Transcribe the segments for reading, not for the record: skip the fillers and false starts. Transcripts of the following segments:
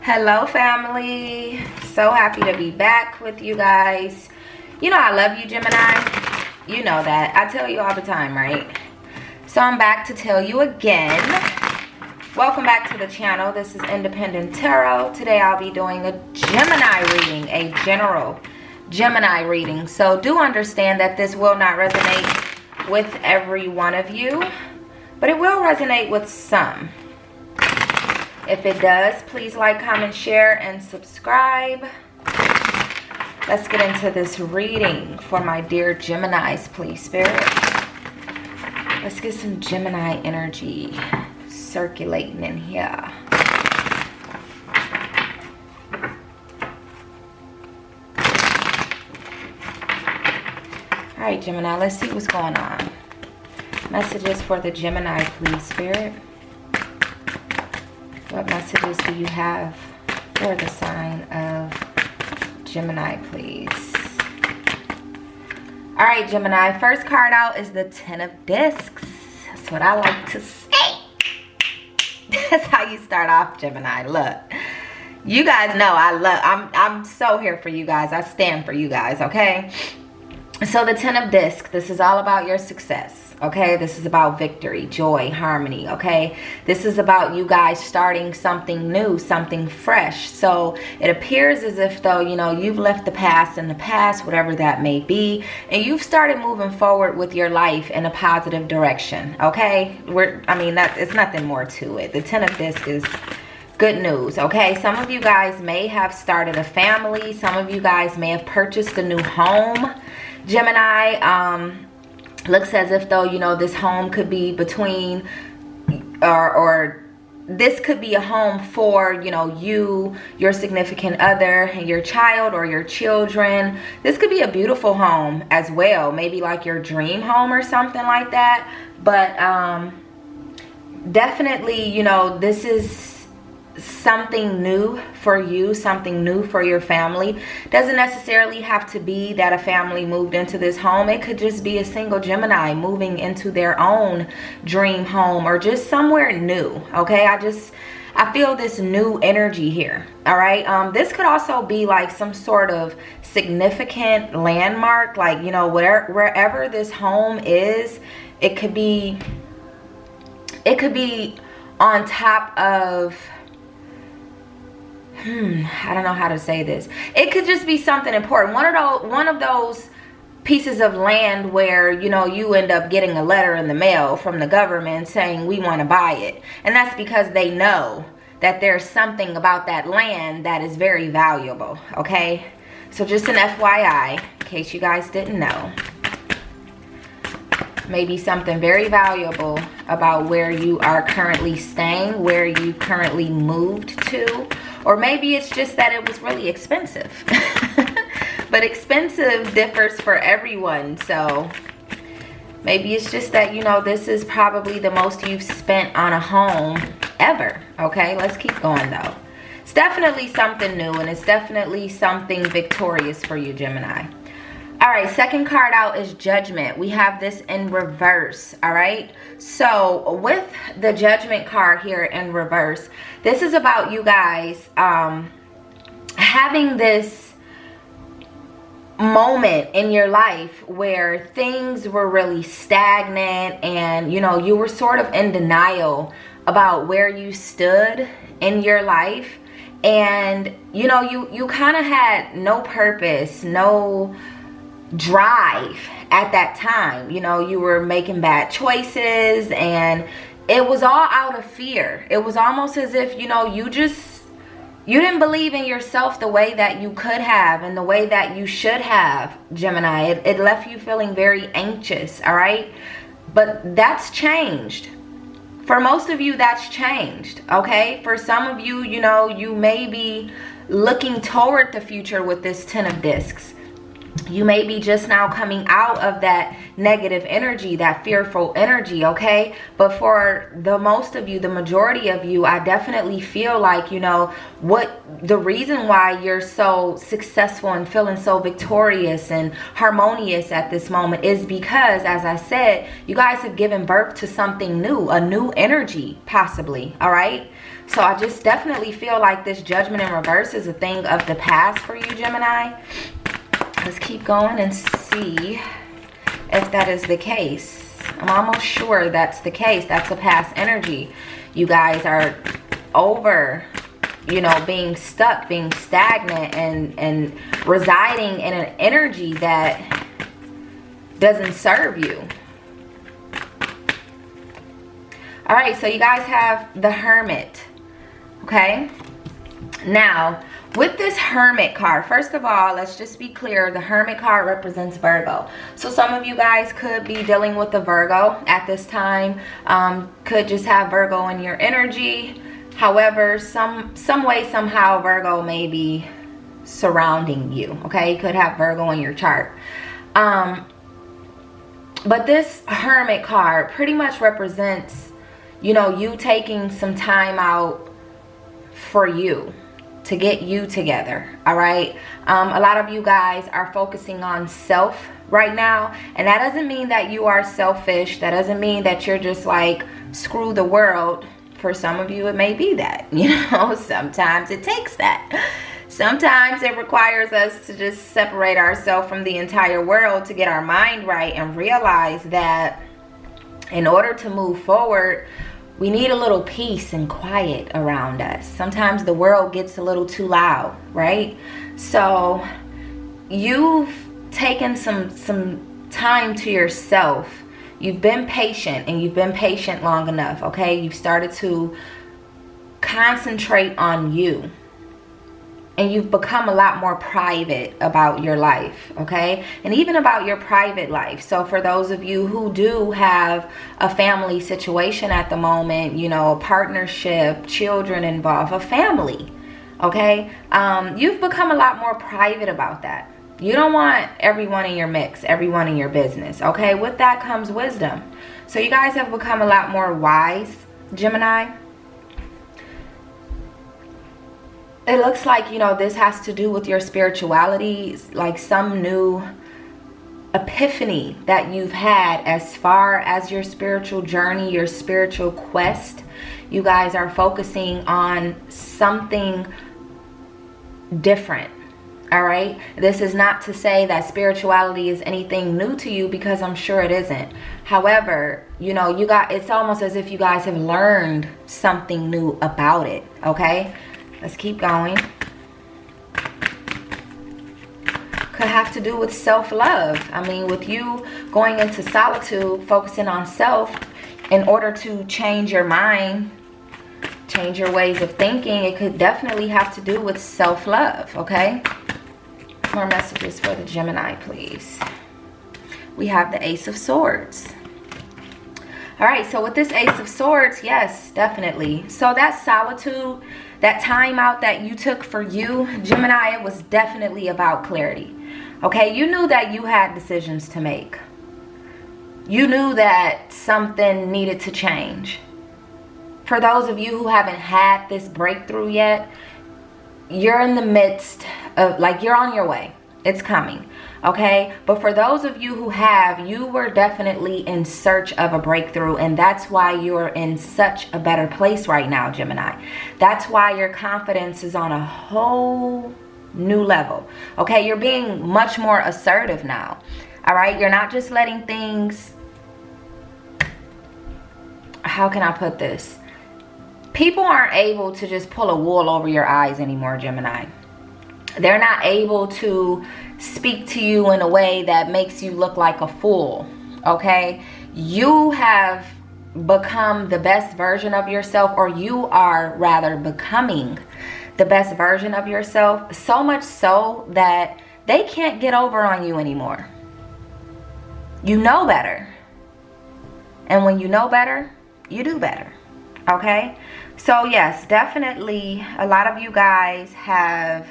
Hello family, so happy to be back with you guys. You know I love you, Gemini. You know that. I tell you all the time, right? So I'm back to tell you again. Welcome back to the channel. This is Independent Tarot. Today I'll be doing a Gemini reading, a general Gemini reading. So do understand that this will not resonate with every one of you, but it will resonate with some. If it does, please like, comment, share, and subscribe. Let's get into this reading for my dear Geminis, please, Spirit. Let's get some Gemini energy circulating in here. All right, Gemini, let's see what's going on. Messages for the Gemini, please, Spirit. What messages do you have for the sign of Gemini, please? All right, Gemini. First card out is the Ten of Discs. That's what I like to say. That's how you start off, Gemini. Look, you guys know I'm so here for you guys. I stand for you guys, okay? So the Ten of Discs, this is all about your success. Okay, this is about victory, joy, harmony, okay? This is about you guys starting something new, something fresh. So it appears as if though, you know, you've left the past in the past, whatever that may be, and you've started moving forward with your life in a positive direction, okay? It's nothing more to it. The Ten of Discs is good news, okay? Some of you guys may have started a family. Some of you guys may have purchased a new home, Gemini. Looks as if though, you know, this home could be between or this could be a home for, you know, you, your significant other, and your child or your children. This could be a beautiful home as well, maybe like your dream home or something like that. But definitely, you know, this is something new for you, something new for your family. Doesn't necessarily have to be that a family moved into this home. It could just be a single Gemini moving into their own dream home or just somewhere new, okay? I feel this new energy here, all right? This could also be like some sort of significant landmark, like, you know, wherever this home is, it could be on top of, I don't know how to say this. It could just be something important. One of those pieces of land where, you know, you end up getting a letter in the mail from the government saying we want to buy it. And that's because they know that there's something about that land that is very valuable, okay? So just an FYI, in case you guys didn't know. Maybe something very valuable about where you are currently staying, where you currently moved to. Or maybe it's just that it was really expensive. But expensive differs for everyone. So maybe it's just that, you know, this is probably the most you've spent on a home ever. Okay, let's keep going though. It's definitely something new, and it's definitely something victorious for you, Gemini. All right, second card out is Judgment. We have this in reverse, all right? So with the Judgment card here in reverse, this is about you guys having this moment in your life where things were really stagnant and, you know, you were sort of in denial about where you stood in your life. And, you know, you kind of had no purpose, no drive at that time. You know, you were making bad choices and it was all out of fear. It was almost as if, you know, you didn't believe in yourself the way that you could have and the way that you should have, Gemini. It left you feeling very anxious, all right? But that's changed. For most of you, that's changed, okay? For some of you, you know, you may be looking toward the future with this Ten of Discs. You may be just now coming out of that negative energy, that fearful energy, okay? But for the most of you, the majority of you, I definitely feel like, you know, the reason why you're so successful and feeling so victorious and harmonious at this moment is because, as I said, you guys have given birth to something new, a new energy, possibly, all right? So I just definitely feel like this Judgment in reverse is a thing of the past for you, Gemini. Let's keep going and see if that is the case. I'm almost sure that's the case. That's a past energy. You guys are over, you know, being stuck, being stagnant, and residing in an energy that doesn't serve you. All right, so you guys have the Hermit. Okay, now with this Hermit card, first of all, let's just be clear, the Hermit card represents Virgo. So some of you guys could be dealing with a Virgo at this time, could just have Virgo in your energy. However, some way, somehow, Virgo may be surrounding you. Okay, you could have Virgo in your chart. But this Hermit card pretty much represents, you know, you taking some time out for you, to get you together. All right, a lot of you guys are focusing on self right now, and that doesn't mean that you are selfish. That doesn't mean that you're just like, screw the world. For some of you, it may be that, you know, sometimes it takes that. Sometimes it requires us to just separate ourselves from the entire world to get our mind right and realize that in order to move forward, we need a little peace and quiet around us. Sometimes the world gets a little too loud, right? So you've taken some time to yourself. You've been patient, and you've been patient long enough, okay? You've started to concentrate on you. And you've become a lot more private about your life, okay? And even about your private life. So for those of you who do have a family situation at the moment, you know, a partnership, children involved, a family, okay? You've become a lot more private about that. You don't want everyone in your mix, everyone in your business, okay? With that comes wisdom. So you guys have become a lot more wise, Gemini. It looks like, you know, this has to do with your spirituality, like some new epiphany that you've had as far as your spiritual journey, your spiritual quest. You guys are focusing on something different. All right, this is not to say that spirituality is anything new to you, because I'm sure it isn't. However, you know, it's almost as if you guys have learned something new about it. Okay, let's keep going. Could have to do with self-love. I mean, with you going into solitude, focusing on self in order to change your mind, change your ways of thinking, it could definitely have to do with self-love. Okay, more messages for the Gemini, please. We have the Ace of Swords. All right, so with this Ace of Swords, yes, definitely. So that solitude, that time out that you took for you, Gemini, it was definitely about clarity. Okay, you knew that you had decisions to make. You knew that something needed to change. For those of you who haven't had this breakthrough yet, you're in the midst of, like, you're on your way. It's coming, okay? But for those of you who have, you were definitely in search of a breakthrough, and that's why you're in such a better place right now, Gemini. That's why your confidence is on a whole new level, okay? You're being much more assertive now, all right? You're not just letting things, how can I put this? People aren't able to just pull a wool over your eyes anymore, Gemini. They're not able to speak to you in a way that makes you look like a fool, okay? You have become the best version of yourself, or you are rather becoming the best version of yourself, so much so that they can't get over on you anymore. You know better. And when you know better, you do better, okay? So yes, definitely a lot of you guys have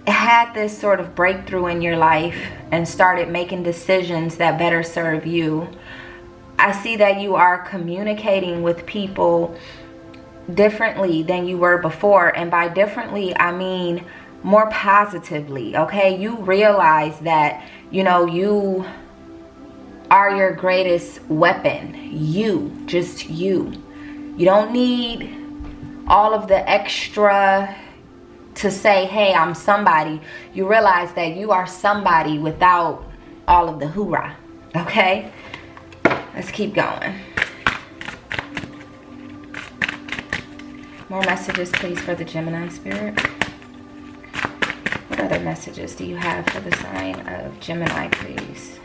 had this sort of breakthrough in your life and started making decisions that better serve you. I see that you are communicating with people differently than you were before, and by differently I mean more positively, okay? You realize that, you know, you are your greatest weapon. You, just you. You don't need all of the extra to say, hey, I'm somebody, you realize that you are somebody without all of the hoorah. Okay, let's keep going. More messages, please, for the Gemini spirit. What other messages do you have for the sign of Gemini, please?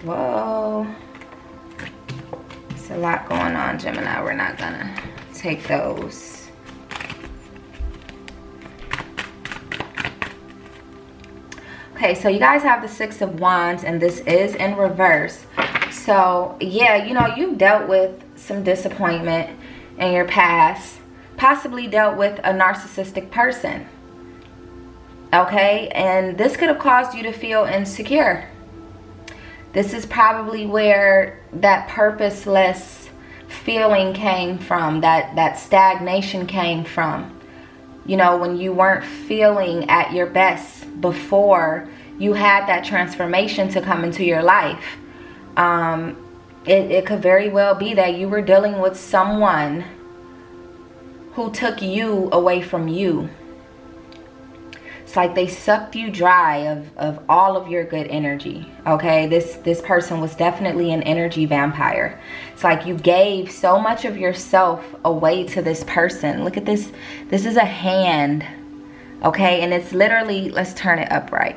Whoa. It's a lot going on, Gemini. We're not gonna take those. Okay, so you guys have the Six of Wands, and this is in reverse. So, yeah, you know, you've dealt with some disappointment in your past. Possibly dealt with a narcissistic person. Okay, and this could have caused you to feel insecure. This is probably where that purposeless feeling came from, that stagnation came from. You know, when you weren't feeling at your best before you had that transformation to come into your life. It could very well be that you were dealing with someone who took you away from you. It's like they sucked you dry of all of your good energy. Okay, this person was definitely an energy vampire. It's like you gave so much of yourself away to this person. Look at this. This is a hand. Okay, and it's literally, let's turn it upright.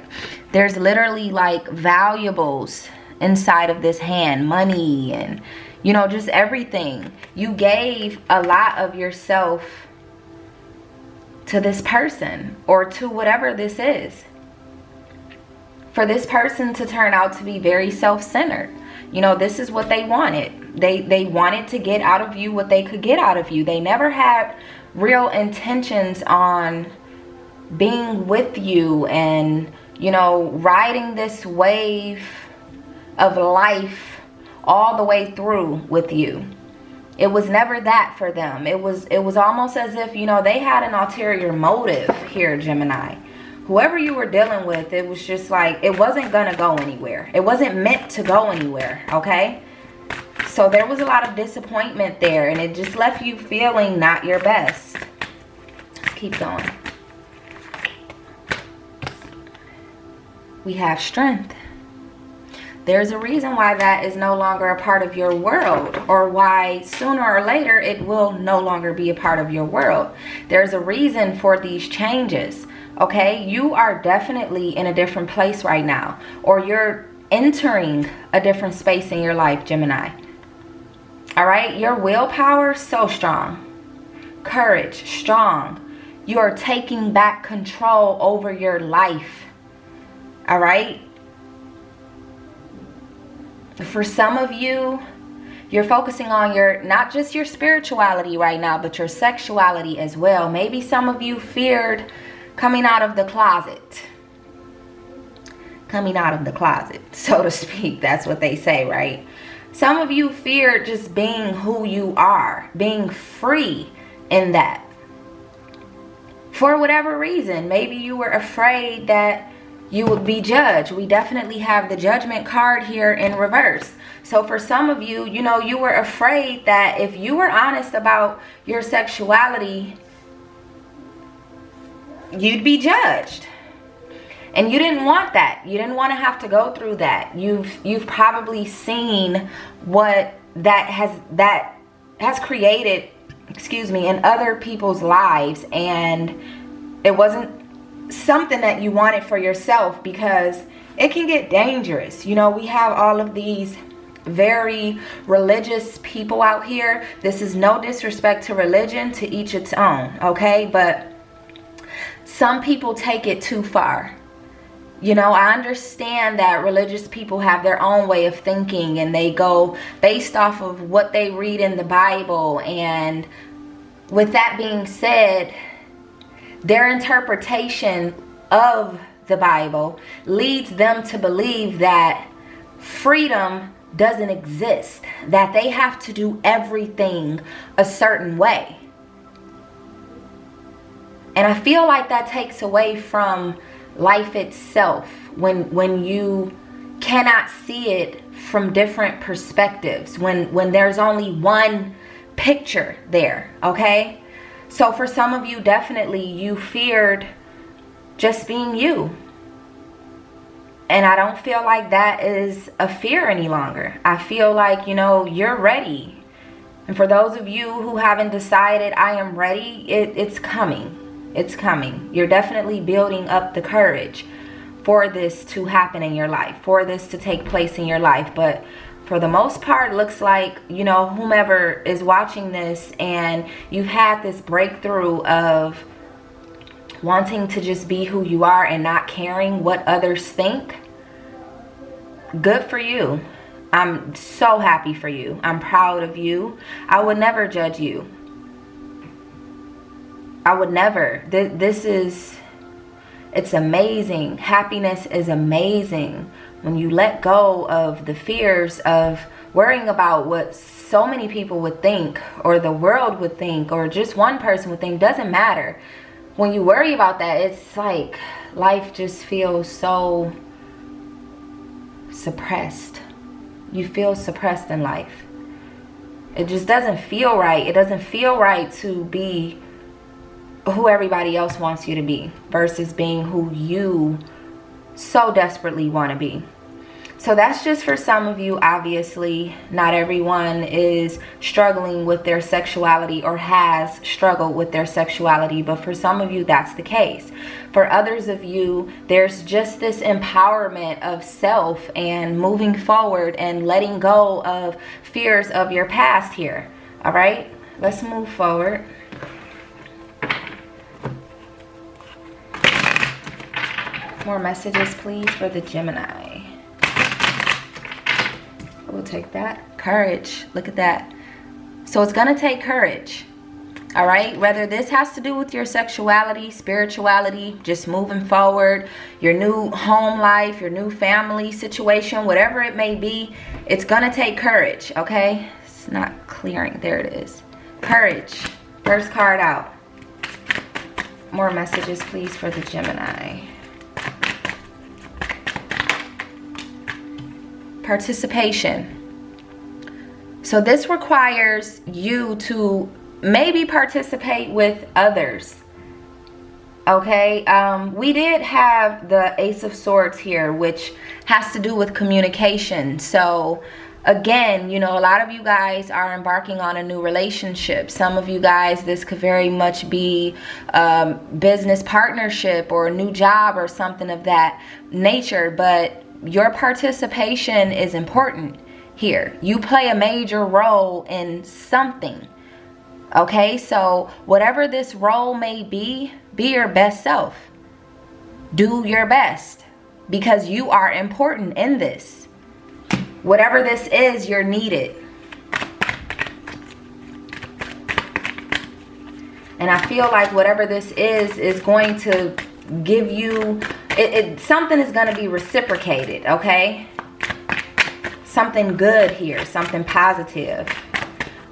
There's literally like valuables inside of this hand, money and, you know, just everything. You gave a lot of yourself to this person or to whatever this is, for this person to turn out to be very self-centered. You know, this is what they wanted. They wanted to get out of you what they could get out of you. They never had real intentions on being with you and, you know, riding this wave of life all the way through with you. It was never that for them. It was almost as if, you know, they had an ulterior motive here, Gemini. Whoever you were dealing with, it was just like, it wasn't gonna go anywhere. It wasn't meant to go anywhere, okay? So there was a lot of disappointment there, and it just left you feeling not your best. Let's keep going. We have Strength. There's a reason why that is no longer a part of your world, or why sooner or later it will no longer be a part of your world. There's a reason for these changes, okay? You are definitely in a different place right now, or you're entering a different space in your life, Gemini. All right? Your willpower, so strong. Courage, strong. You are taking back control over your life. All right? For some of you, you're focusing on your, not just your spirituality right now, but your sexuality as well. Maybe some of you feared coming out of the closet. Coming out of the closet, so to speak. That's what they say, right? Some of you feared just being who you are, being free in that. For whatever reason, maybe you were afraid that you would be judged. We definitely have the Judgment card here in reverse. So for some of you, you know, you were afraid that if you were honest about your sexuality, you'd be judged. And you didn't want that. You didn't want to have to go through that. You've probably seen what that has created, excuse me, in other people's lives, and it wasn't something that you wanted for yourself, because it can get dangerous. You know, we have all of these very religious people out here. This is no disrespect to religion, to each its own, okay? But some people take it too far. You know, I understand that religious people have their own way of thinking, and they go based off of what they read in the Bible. And with that being said, their interpretation of the Bible leads them to believe that freedom doesn't exist, that they have to do everything a certain way. And I feel like that takes away from life itself when you cannot see it from different perspectives, when there's only one picture there, okay? So for some of you, definitely you feared just being you. And I don't feel like that is a fear any longer. I feel like, you know, you're ready. And for those of you who haven't decided I am ready, it's coming. It's coming. You're definitely building up the courage for this to happen in your life, for this to take place in your life. But for the most part, it looks like, you know, whomever is watching this and you've had this breakthrough of wanting to just be who you are and not caring what others think, good for you. I'm so happy for you. I'm proud of you. I would never judge you. I would never. It's amazing. Happiness is amazing when you let go of the fears of worrying about what so many people would think, or the world would think, or just one person would think. Doesn't matter. When you worry about that, it's like life just feels so suppressed. You feel suppressed in life. It just doesn't feel right. It doesn't feel right to be who everybody else wants you to be versus being who you so desperately want to be. So that's just for some of you. Obviously, not everyone is struggling with their sexuality or has struggled with their sexuality, but for some of you, that's the case. For others of you, there's just this empowerment of self and moving forward and letting go of fears of your past here. All right, let's move forward. More messages, please, for the Gemini. We'll take that. Courage. Look at that. So it's going to take courage. All right. Whether this has to do with your sexuality, spirituality, just moving forward, your new home life, your new family situation, whatever it may be, it's going to take courage. Okay. It's not clearing. There it is. Courage. First card out. More messages, please, for the Gemini. Participation. So this requires you to maybe participate with others. Okay, we did have the Ace of Swords here, which has to do with communication. So again, you know, a lot of you guys are embarking on a new relationship. Some of you guys, this could very much be business partnership or a new job or something of that nature, but your participation is important here. You play a major role in something. Okay, so whatever this role may be your best self. Do your best because you are important in this. Whatever this is, you're needed. And I feel like whatever this is going to give you something is going to be reciprocated. Okay, something good here, something positive.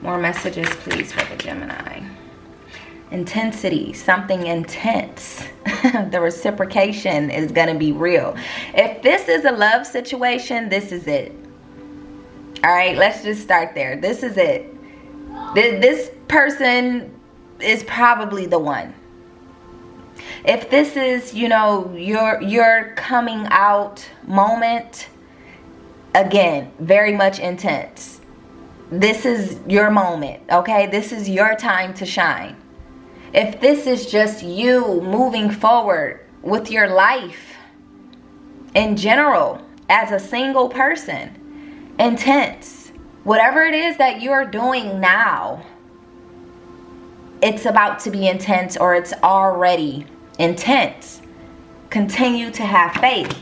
More messages, please, for the Gemini. Intensity, something intense. The reciprocation is going to be real. If this is a love situation, this is it. All right, let's just start there. This is it. This person is probably the one. If this is, you know, your coming out moment, again, very much intense. This is your moment, okay? This is your time to shine. If this is just you moving forward with your life in general as a single person, intense. Whatever it is that you're doing now, it's about to be intense or it's already intense. Continue to have faith.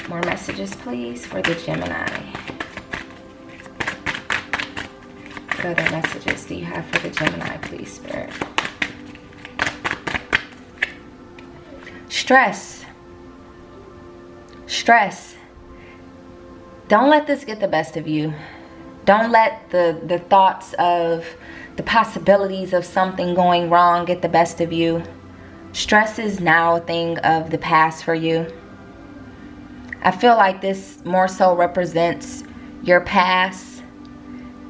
More messages, please, for the Gemini. What other messages do you have for the Gemini, please, Spirit? Stress. Stress. Don't let this get the best of you. Don't let the thoughts of the possibilities of something going wrong get the best of you. Stress is now a thing of the past for you. I feel like this more so represents your past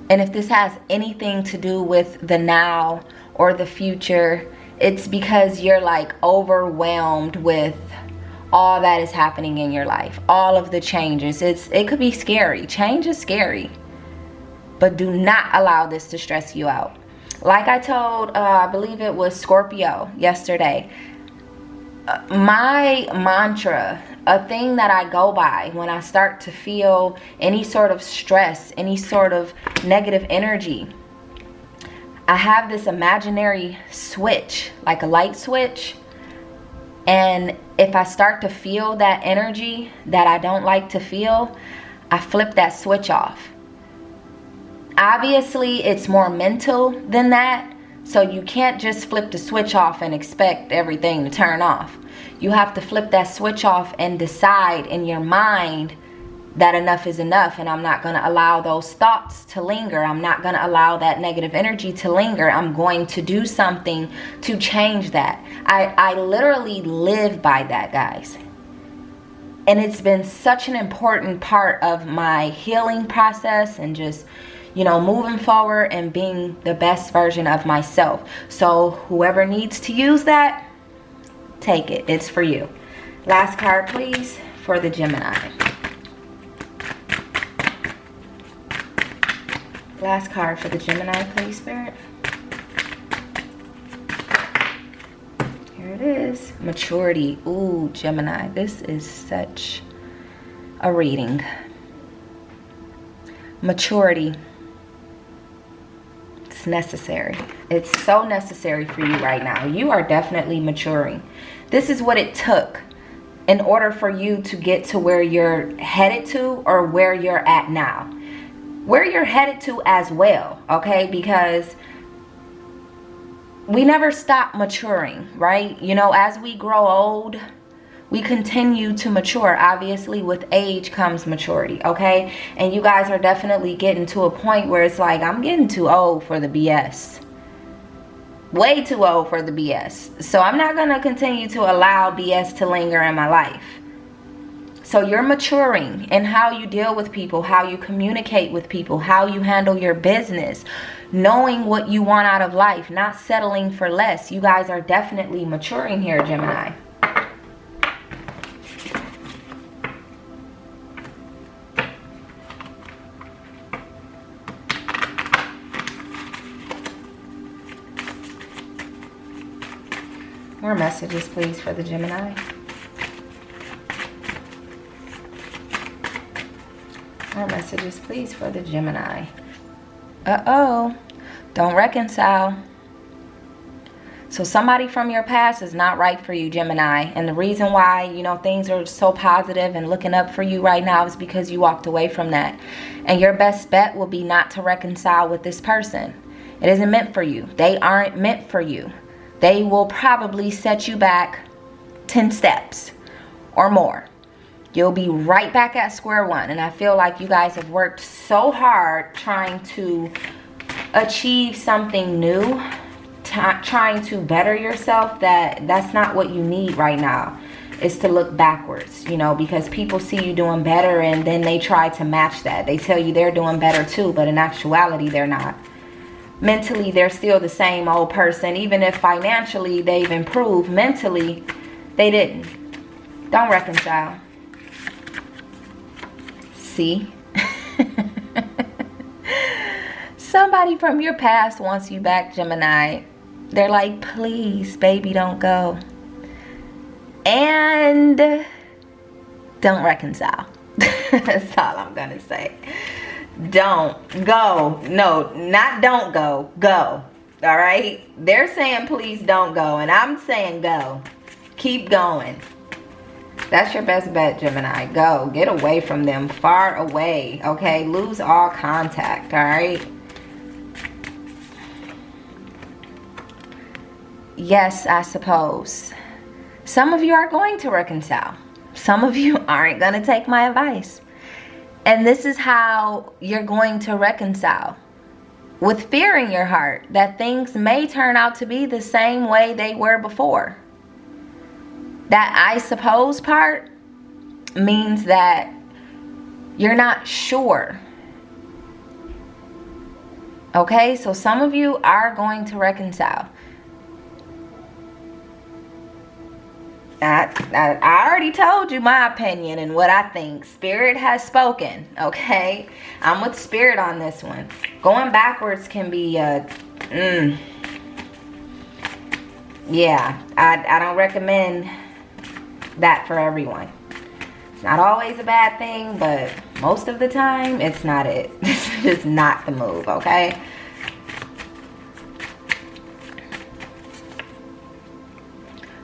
And if this has anything to do with the now or the future, it's because you're like overwhelmed with all that is happening in your life, all of the changes. It could be scary. Change is scary, but do not allow this to stress you out. Like I told, I believe it was Scorpio yesterday, my mantra, a thing that I go by when I start to feel any sort of stress, any sort of negative energy, I have this imaginary switch, like a light switch. And if I start to feel that energy that I don't like to feel, I flip that switch off. Obviously, it's more mental than that. So you can't just flip the switch off and expect everything to turn off. You have to flip that switch off and decide in your mind that enough is enough, and I'm not going to allow those thoughts to linger. I'm not going to allow that negative energy to linger. I'm going to do something to change that. I literally live by that, guys. And it's been such an important part of my healing process and just, you know, moving forward and being the best version of myself. So whoever needs to use that, take it. It's for you. Last card, please, for the Gemini. Last card for the Gemini, please, Spirit. Here it is. Maturity. Ooh, Gemini. This is such a reading. Maturity. It's necessary. It's so necessary for you right now. You are definitely maturing. This is what it took in order for you to get to where you're headed to or where you're at now. Where you're headed to as well, okay? Because we never stop maturing, right? You know, as we grow old, we continue to mature. Obviously, with age comes maturity, okay? And you guys are definitely getting to a point where it's like, I'm getting too old for the BS. Way too old for the BS. So I'm not going to continue to allow BS to linger in my life. So you're maturing in how you deal with people, how you communicate with people, how you handle your business, knowing what you want out of life, not settling for less. You guys are definitely maturing here, Gemini. More messages, please, for the Gemini. More messages, please, for the Gemini. Uh-oh. Don't reconcile. So somebody from your past is not right for you, Gemini. And the reason why, you know, things are so positive and looking up for you right now is because you walked away from that. And your best bet will be not to reconcile with this person. It isn't meant for you. They aren't meant for you. They will probably set you back 10 steps or more. You'll be right back at square one. And I feel like you guys have worked so hard trying to achieve something new, trying to better yourself, that's not what you need right now. Is to look backwards, you know, because people see you doing better and then they try to match that. They tell you they're doing better too, but in actuality, they're not. Mentally, they're still the same old person. Even if financially they've improved, mentally, they didn't. Don't reconcile. See? Somebody from your past wants you back, Gemini. They're like, please, baby, don't go. And don't reconcile. That's all I'm going to say. Don't go. No, not don't go. Go. All right? They're saying please don't go. And I'm saying go. Keep going. That's your best bet, Gemini. Go. Get away from them. Far away. Okay? Lose all contact. All right? Yes, I suppose. Some of you are going to reconcile. Some of you aren't going to take my advice. And this is how you're going to reconcile. With fear in your heart that things may turn out to be the same way they were before. That I suppose part means that you're not sure Okay, so some of you are going to reconcile. I already told you my opinion and what I think. Spirit has spoken, okay? I'm with Spirit on this one. Going backwards can be, yeah, I don't recommend that for everyone. It's not always a bad thing, but most of the time, it's not it. This is not the move, okay?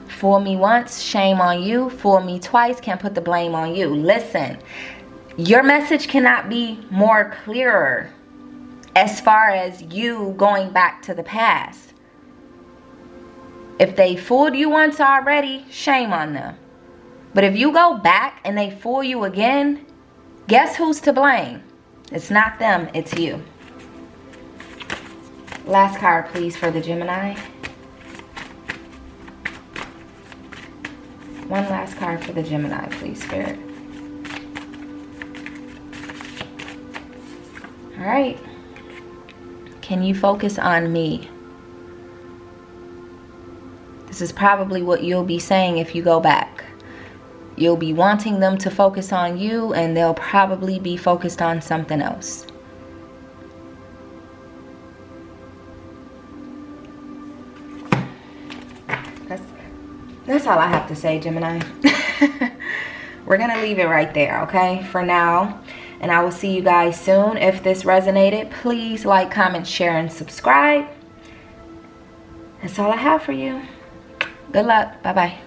Fool me once, shame on you. Fool me twice, can't put the blame on you. Listen, your message cannot be more clearer as far as you going back to the past. If they fooled you once already, shame on them. But if you go back and they fool you again, guess who's to blame? It's not them, it's you. Last card, please, for the Gemini. One last card for the Gemini, please, Spirit. All right. Can you focus on me? This is probably what you'll be saying if you go back. You'll be wanting them to focus on you, and they'll probably be focused on something else. That's all I have to say, Gemini. We're going to leave it right there, okay, for now. And I will see you guys soon. If this resonated, please like, comment, share, and subscribe. That's all I have for you. Good luck. Bye-bye.